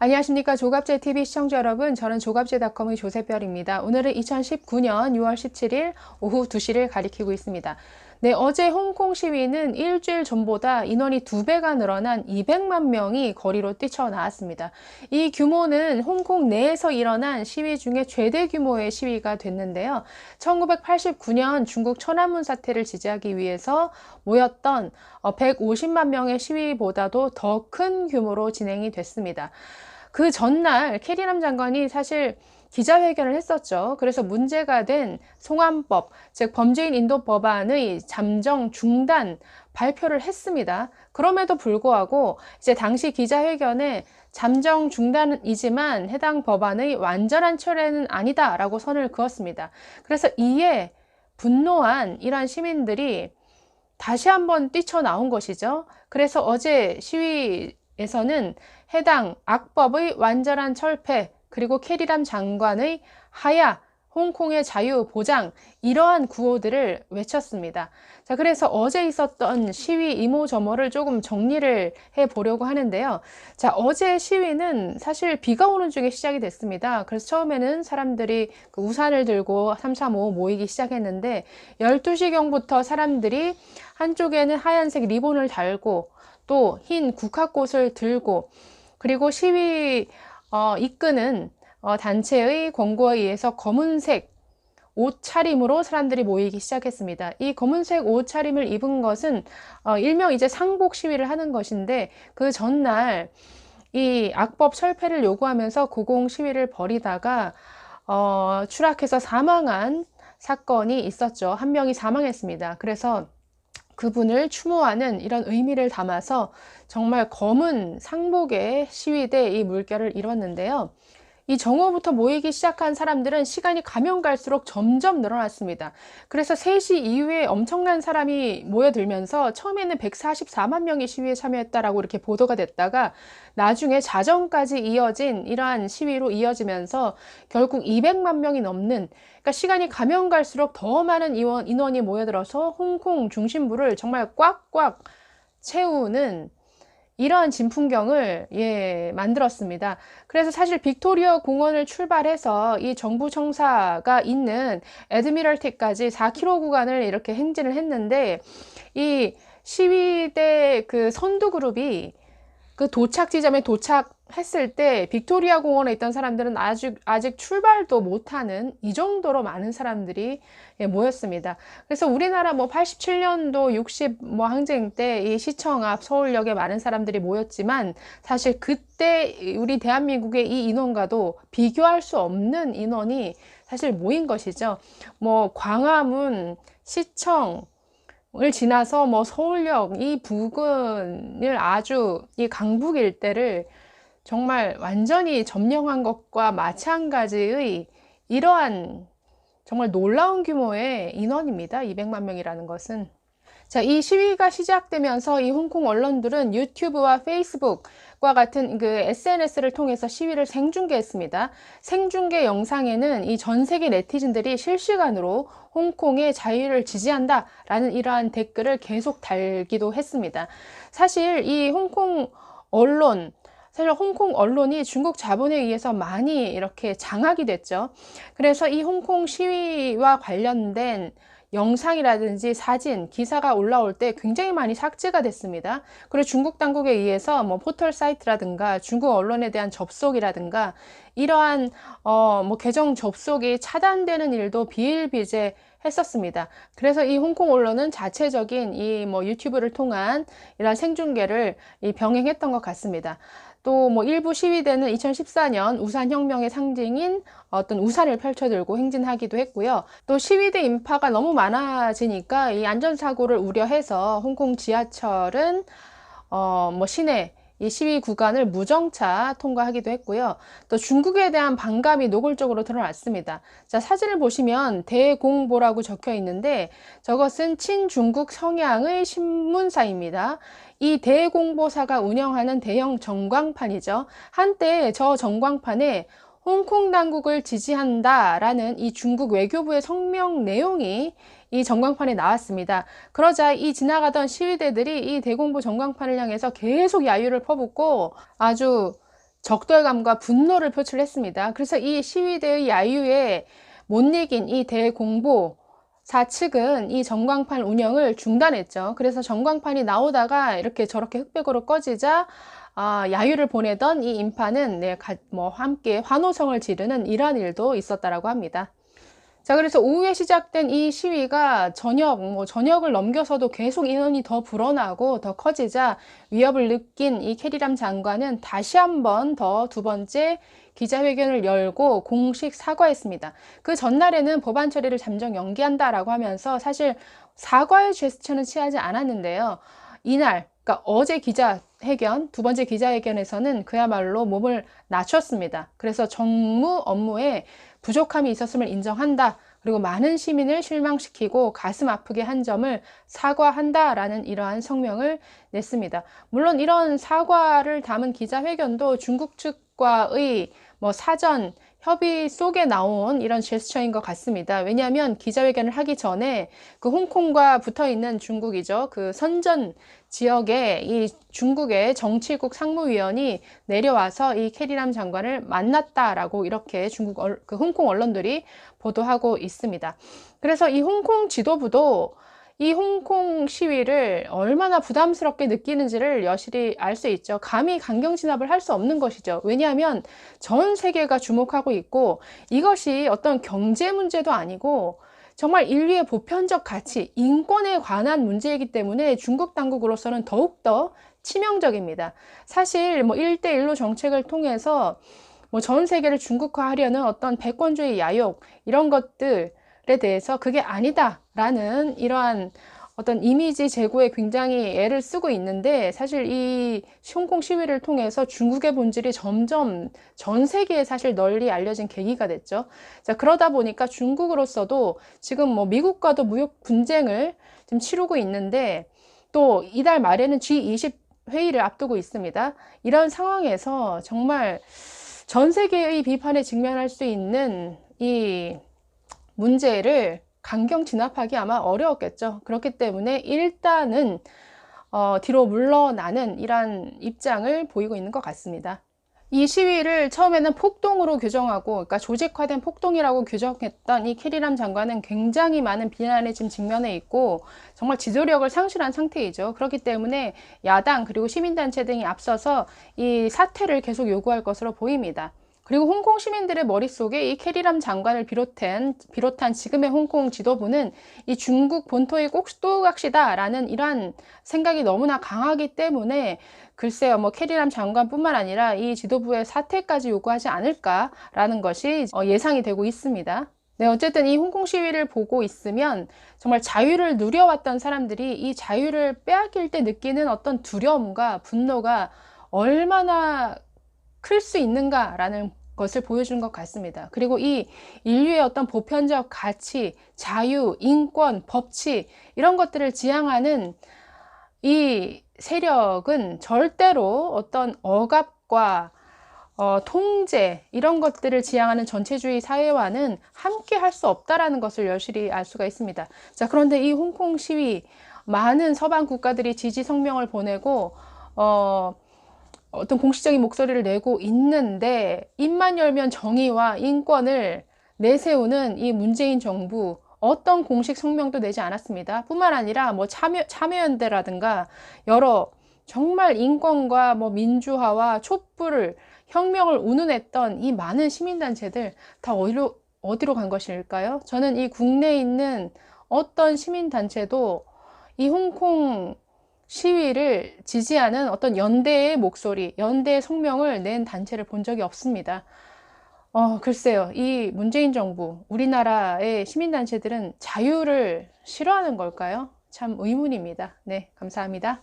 안녕하십니까. 조갑제TV 시청자 여러분, 저는 조갑제닷컴의 조세별입니다. 오늘은 2019년 6월 17일 오후 2시를 가리키고 있습니다. 네, 어제 홍콩 시위는 일주일 전보다 인원이 2배가 늘어난 200만 명이 거리로 뛰쳐나왔습니다. 이 규모는 홍콩 내에서 일어난 시위 중에 최대 규모의 시위가 됐는데요. 1989년 중국 천안문 사태를 지지하기 위해서 모였던 150만 명의 시위보다도 더 큰 규모로 진행이 됐습니다. 그 전날 캐리람 장관이 사실 기자회견을 했었죠. 그래서 문제가 된 송환법, 즉 범죄인 인도 법안의 잠정 중단 발표를 했습니다. 그럼에도 불구하고 이제 당시 기자회견에 잠정 중단이지만 해당 법안의 완전한 철회는 아니다라고 선을 그었습니다. 그래서 이에 분노한 이러한 시민들이 다시 한번 뛰쳐나온 것이죠. 그래서 어제 시위에서는 해당 악법의 완전한 철폐, 그리고 캐리람 장관의 하야, 홍콩의 자유 보장, 이러한 구호들을 외쳤습니다. 자, 그래서 어제 있었던 시위 이모저모를 조금 정리를 해보려고 하는데요. 자, 어제 시위는 사실 비가 오는 중에 시작이 됐습니다. 그래서 처음에는 사람들이 그 우산을 들고 335 모이기 시작했는데 12시경부터 사람들이 한쪽에는 하얀색 리본을 달고 또 흰 국화꽃을 들고 그리고 시위 이끄는 단체의 권고에 의해서 검은색 옷차림으로 사람들이 모이기 시작했습니다. 이 검은색 옷차림을 입은 것은 일명 이제 상복 시위를 하는 것인데 그 전날 이 악법 철폐를 요구하면서 고공 시위를 벌이다가 추락해서 사망한 사건이 있었죠. 한 명이 사망했습니다. 그래서 그분을 추모하는 이런 의미를 담아서 정말 검은 상복의 시위대 이 물결을 이뤘는데요. 이 정오부터 모이기 시작한 사람들은 시간이 가면 갈수록 점점 늘어났습니다. 그래서 3시 이후에 엄청난 사람이 모여들면서 처음에는 144만 명이 시위에 참여했다라고 이렇게 보도가 됐다가 나중에 자정까지 이어진 이러한 시위로 이어지면서 결국 200만 명이 넘는, 그러니까 시간이 가면 갈수록 더 많은 인원이 모여들어서 홍콩 중심부를 정말 꽉꽉 채우는 이러한 진풍경을 만들었습니다. 그래서 사실 빅토리아 공원을 출발해서 이 정부 청사가 있는 애드미럴티까지 4km 구간을 이렇게 행진을 했는데 이 시위대 그 선두 그룹이 그 도착 지점에 도착했을 때 빅토리아 공원에 있던 사람들은 아직 출발도 못하는 이 정도로 많은 사람들이 모였습니다. 그래서 우리나라 뭐 87년도 60 뭐 항쟁 때 이 시청 앞 서울역에 많은 사람들이 모였지만 사실 그때 우리 대한민국의 이 인원과도 비교할 수 없는 인원이 사실 모인 것이죠. 뭐 광화문, 시청 을 지나서 뭐 서울역 이 부근을 아주 이 강북 일대를 정말 완전히 점령한 것과 마찬가지의 이러한 정말 놀라운 규모의 인원입니다. 200만 명이라는 것은. 자, 이 시위가 시작되면서 이 홍콩 언론들은 유튜브와 페이스북과 같은 그 SNS를 통해서 시위를 생중계했습니다. 생중계 영상에는 이 전 세계 네티즌들이 실시간으로 홍콩의 자유를 지지한다라는 이러한 댓글을 계속 달기도 했습니다. 사실 이 홍콩 언론이 중국 자본에 의해서 많이 이렇게 장악이 됐죠. 그래서 이 홍콩 시위와 관련된 영상이라든지 사진, 기사가 올라올 때 굉장히 많이 삭제가 됐습니다. 그리고 중국 당국에 의해서 뭐 포털 사이트라든가 중국 언론에 대한 접속이라든가 이러한 뭐 계정 접속이 차단되는 일도 비일비재 했었습니다. 그래서 이 홍콩 언론은 자체적인 이 뭐 유튜브를 통한 이러한 생중계를 병행했던 것 같습니다. 또 뭐 일부 시위대는 2014년 우산혁명의 상징인 어떤 우산을 펼쳐들고 행진하기도 했고요. 또 시위대 인파가 너무 많아지니까 이 안전사고를 우려해서 홍콩 지하철은 뭐 시내 이 시위 구간을 무정차 통과하기도 했고요. 또 중국에 대한 반감이 노골적으로 드러났습니다. 자, 사진을 보시면 대공보라고 적혀 있는데 저것은 친중국 성향의 신문사입니다. 이 대공보사가 운영하는 대형 전광판이죠. 한때 저 전광판에 홍콩 당국을 지지한다라는 이 중국 외교부의 성명 내용이 이 전광판에 나왔습니다. 그러자 이 지나가던 시위대들이 이 대공보 전광판을 향해서 계속 야유를 퍼붓고 아주 적대감과 분노를 표출했습니다. 그래서 이 시위대의 야유에 못 이긴 이 대공보사 측은 이 전광판 운영을 중단했죠. 그래서 전광판이 나오다가 이렇게 저렇게 흑백으로 꺼지자 야유를 보내던 이 인파는 함께 환호성을 지르는 이러한 일도 있었다라고 합니다. 자, 그래서 오후에 시작된 이 시위가 저녁을 넘겨서도 계속 인원이 더 불어나고 더 커지자 위협을 느낀 이 캐리람 장관은 다시 한번 더 두 번째 기자회견을 열고 공식 사과했습니다. 그 전날에는 법안 처리를 잠정 연기한다라고 하면서 사실 사과의 제스처는 취하지 않았는데요. 이날, 그러니까 어제 기자회견, 두 번째 기자회견에서는 그야말로 몸을 낮췄습니다. 그래서 정무 업무에 부족함이 있었음을 인정한다. 그리고 많은 시민을 실망시키고 가슴 아프게 한 점을 사과한다라는 이러한 성명을 냈습니다. 물론 이런 사과를 담은 기자회견도 중국 측과의 사전 협의 속에 나온 이런 제스처인 것 같습니다. 왜냐하면 기자회견을 하기 전에 그 홍콩과 붙어 있는 중국이죠. 그 선전 지역에 이 중국의 정치국 상무위원이 내려와서 이 캐리람 장관을 만났다라고 이렇게 그 홍콩 언론들이 보도하고 있습니다. 그래서 이 홍콩 지도부도 이 홍콩 시위를 얼마나 부담스럽게 느끼는지를 여실히 알 수 있죠. 감히 강경 진압을 할 수 없는 것이죠. 왜냐하면 전 세계가 주목하고 있고 이것이 어떤 경제 문제도 아니고 정말 인류의 보편적 가치, 인권에 관한 문제이기 때문에 중국 당국으로서는 더욱더 치명적입니다. 사실 1대1로 정책을 통해서 전 세계를 중국화하려는 어떤 패권주의 야욕 이런 것들에 대해서 그게 아니다라는 이러한 어떤 이미지 제고에 굉장히 애를 쓰고 있는데 사실 이 홍콩 시위를 통해서 중국의 본질이 점점 전 세계에 사실 널리 알려진 계기가 됐죠. 자, 그러다 보니까 중국으로서도 지금 미국과도 무역 분쟁을 지금 치르고 있는데 또 이달 말에는 G20 회의를 앞두고 있습니다. 이런 상황에서 정말 전 세계의 비판에 직면할 수 있는 이 문제를 강경 진압하기 아마 어려웠겠죠. 그렇기 때문에 일단은 뒤로 물러나는 이러한 입장을 보이고 있는 것 같습니다. 이 시위를 처음에는 폭동으로 규정하고, 그러니까 조직화된 폭동이라고 규정했던 이 캐리람 장관은 굉장히 많은 비난에 지금 직면해 있고 정말 지도력을 상실한 상태이죠. 그렇기 때문에 야당 그리고 시민단체 등이 앞서서 이 사퇴를 계속 요구할 것으로 보입니다. 그리고 홍콩 시민들의 머릿속에 이 캐리람 장관을 비롯한 지금의 홍콩 지도부는 이 중국 본토의 꼭두각시다라는 이러한 생각이 너무나 강하기 때문에 글쎄요, 캐리람 장관뿐만 아니라 이 지도부의 사퇴까지 요구하지 않을까라는 것이 예상이 되고 있습니다. 네, 어쨌든 이 홍콩 시위를 보고 있으면 정말 자유를 누려왔던 사람들이 이 자유를 빼앗길 때 느끼는 어떤 두려움과 분노가 얼마나 클 수 있는가라는 것을 보여주는 것 같습니다. 그리고 이 인류의 어떤 보편적 가치, 자유, 인권, 법치 이런 것들을 지향하는 이 세력은 절대로 어떤 억압과 통제 이런 것들을 지향하는 전체주의 사회와는 함께 할 수 없다라는 것을 여실히 알 수가 있습니다. 자, 그런데 이 홍콩 시위 많은 서방 국가들이 지지 성명을 보내고 어떤 공식적인 목소리를 내고 있는데 입만 열면 정의와 인권을 내세우는 이 문재인 정부 어떤 공식 성명도 내지 않았습니다. 뿐만 아니라 참여연대라든가 여러 정말 인권과 민주화와 촛불을 혁명을 운운했던 이 많은 시민단체들 다 어디로 간 것일까요? 저는 이 국내에 있는 어떤 시민단체도 이 홍콩 시위를 지지하는 어떤 연대의 목소리, 연대의 성명을 낸 단체를 본 적이 없습니다. 글쎄요, 이 문재인 정부, 우리나라의 시민단체들은 자유를 싫어하는 걸까요? 참 의문입니다. 네, 감사합니다.